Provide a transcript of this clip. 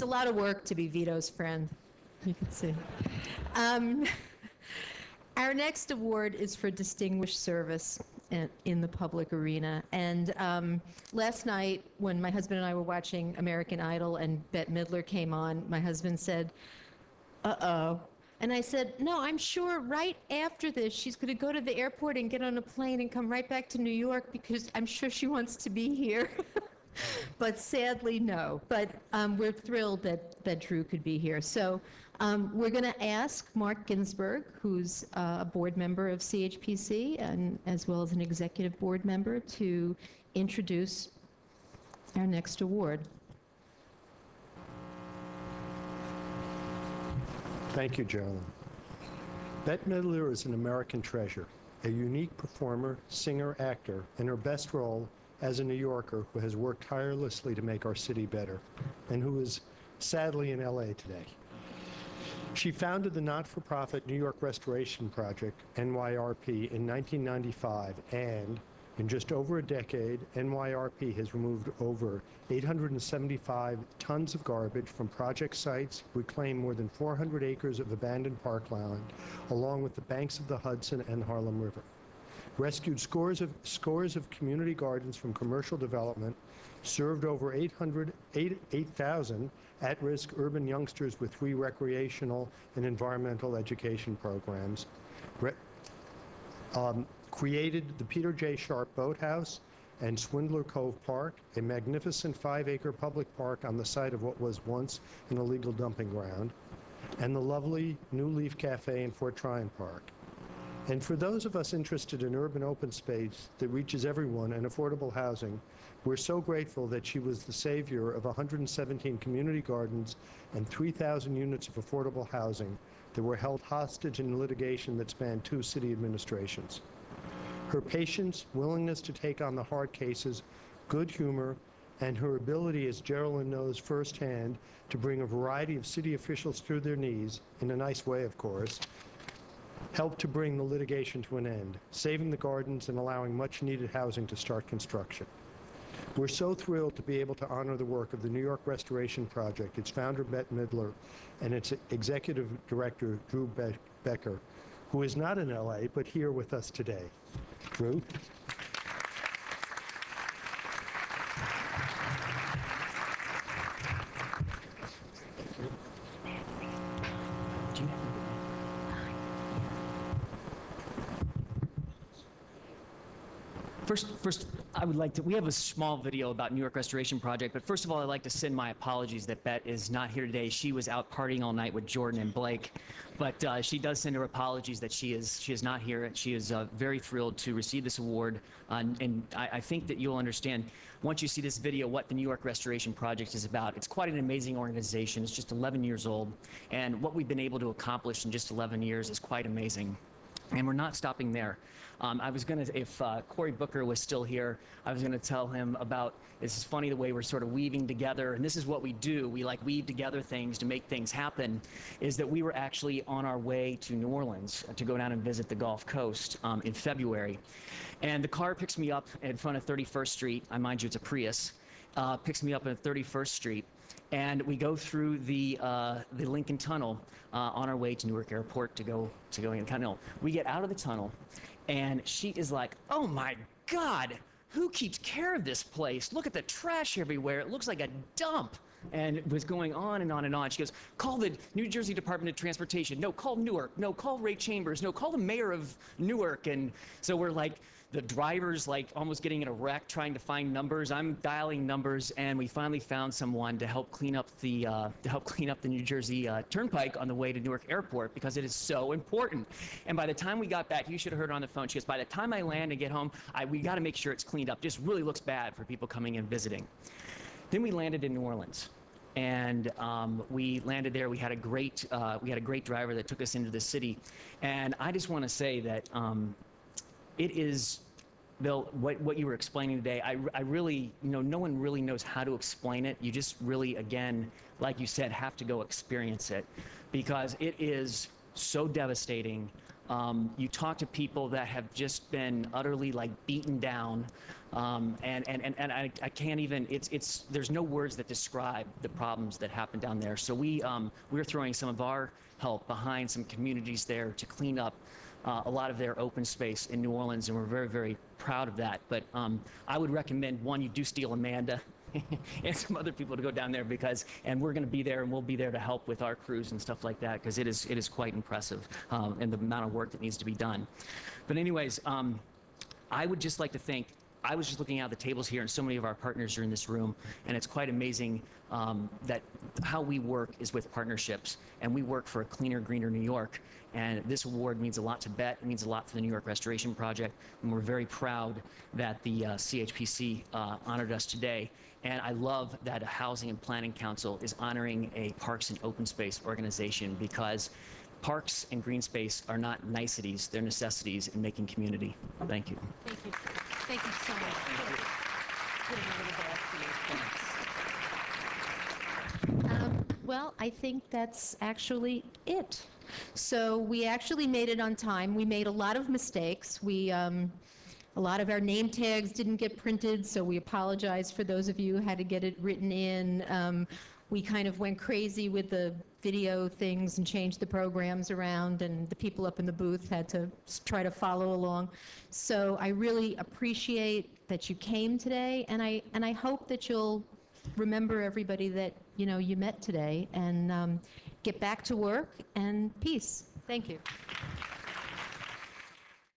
It's a lot of work to be Vito's friend, you can see. Our next award is for distinguished service in the public arena. And last night, when my husband and I were watching American Idol and Bette Midler came on, my husband said, uh-oh. And I said, no, I'm sure right after this, she's going to go to the airport and get on a plane and come right back to New York because I'm sure she wants to be here. But sadly, no. But we're thrilled that Drew could be here. So we're going to ask Mark Ginsburg, who's a board member of CHPC and as well as an executive board member, to introduce our next award. Thank you, Geraldine. Bette Midler is an American treasure, a unique performer, singer, actor, in her best role as a New Yorker who has worked tirelessly to make our city better, and who is sadly in LA today. She founded the not-for-profit New York Restoration Project, NYRP, in 1995, and in just over a decade, NYRP has removed over 875 tons of garbage from project sites, reclaimed more than 400 acres of abandoned parkland, along with the banks of the Hudson and Harlem River. Rescued scores of community gardens from commercial development, served over 8,000 at-risk urban youngsters with free recreational and environmental education programs, created the Peter J. Sharp Boathouse and Swindler Cove Park, a magnificent 5-acre public park on the site of what was once an illegal dumping ground, and the lovely New Leaf Cafe in Fort Tryon Park. And for those of us interested in urban open space that reaches everyone and affordable housing, we're so grateful that she was the savior of 117 community gardens and 3,000 units of affordable housing that were held hostage in litigation that spanned 2 city administrations. Her patience, willingness to take on the hard cases, good humor, and her ability, as Geraldine knows firsthand, to bring a variety of city officials to their knees, in a nice way, of course, helped to bring the litigation to an end, saving the gardens and allowing much-needed housing to start construction. We're so thrilled to be able to honor the work of the New York Restoration Project, its founder, Bette Midler, and its executive director, Drew Becher, who is not in LA, but here with us today. Drew? First, I would like to, we have a small video about New York Restoration Project, but first of all, I'd like to send my apologies that Bette is not here today. She was out partying all night with Jordan and Blake, but she does send her apologies that she is not here. She is very thrilled to receive this award, and I think that you'll understand once you see this video what the New York Restoration Project is about. It's quite an amazing organization. It's just 11 years old, and what we've been able to accomplish in just 11 years is quite amazing. And we're not stopping there. I was going to, if Cory Booker was still here, I was going to tell him about, this is funny the way we're sort of weaving together, and this is what we do. We like weave together things to make things happen, is that we were actually on our way to New Orleans to go down and visit the Gulf Coast in February. And the car picks me up in front of 31st Street. I mind you, it's a Prius. Picks me up at 31st Street. And we go through the Lincoln Tunnel on our way to Newark Airport to go in the tunnel. We get out of the tunnel, and she is like, "Oh my God, who keeps care of this place? Look at the trash everywhere. It looks like a dump." And it was going on and on and on. She goes, "Call the New Jersey Department of Transportation. No, call Newark. No, call Ray Chambers. No, call the mayor of Newark." And so we're like, the driver's like almost getting in a wreck trying to find numbers. I'm dialing numbers, and we finally found someone to help clean up the New Jersey Turnpike on the way to Newark Airport, because it is so important. And by the time we got back, you should have heard her on the phone. She goes, "By the time I land and get home, we got to make sure it's cleaned up. Just really looks bad for people coming and visiting." Then we landed in New Orleans, and we landed there. We had a great driver that took us into the city, and I just want to say that it is, Bill, what you were explaining today. I really, no one really knows how to explain it. You just really, again, like you said, have to go experience it, because it is so devastating You talk to people that have just been utterly like beaten down, and I can't even. There's no words that describe the problems that happen down there. So we're throwing some of our help behind some communities there to clean up a lot of their open space in New Orleans, and we're very, very proud of that. But I would recommend, one, you do steal Amanda and some other people to go down there, and we're going to be there, and we'll be there to help with our crews and stuff like that, because it is quite impressive, and the amount of work that needs to be done. But anyways, I would just like to thank. I was just looking at the tables here, and so many of our partners are in this room, and it's quite amazing that how we work is with partnerships, and we work for a cleaner, greener New York. And this award means a lot to BET. It means a lot for the New York Restoration Project, and we're very proud that the CHPC honored us today. And I love that a Housing and Planning Council is honoring a Parks and Open Space organization, because parks and green space are not niceties, they're necessities in making community. Thank you. Thank you. Thank you so much. Well, I think that's actually it. So we actually made it on time. We made a lot of mistakes. A lot of our name tags didn't get printed, so we apologize for those of you who had to get it written in. We kind of went crazy with the video things and changed the programs around, and the people up in the booth had to try to follow along. So I really appreciate that you came today, and I hope that you'll remember everybody that you met today, and get back to work, and peace. Thank you.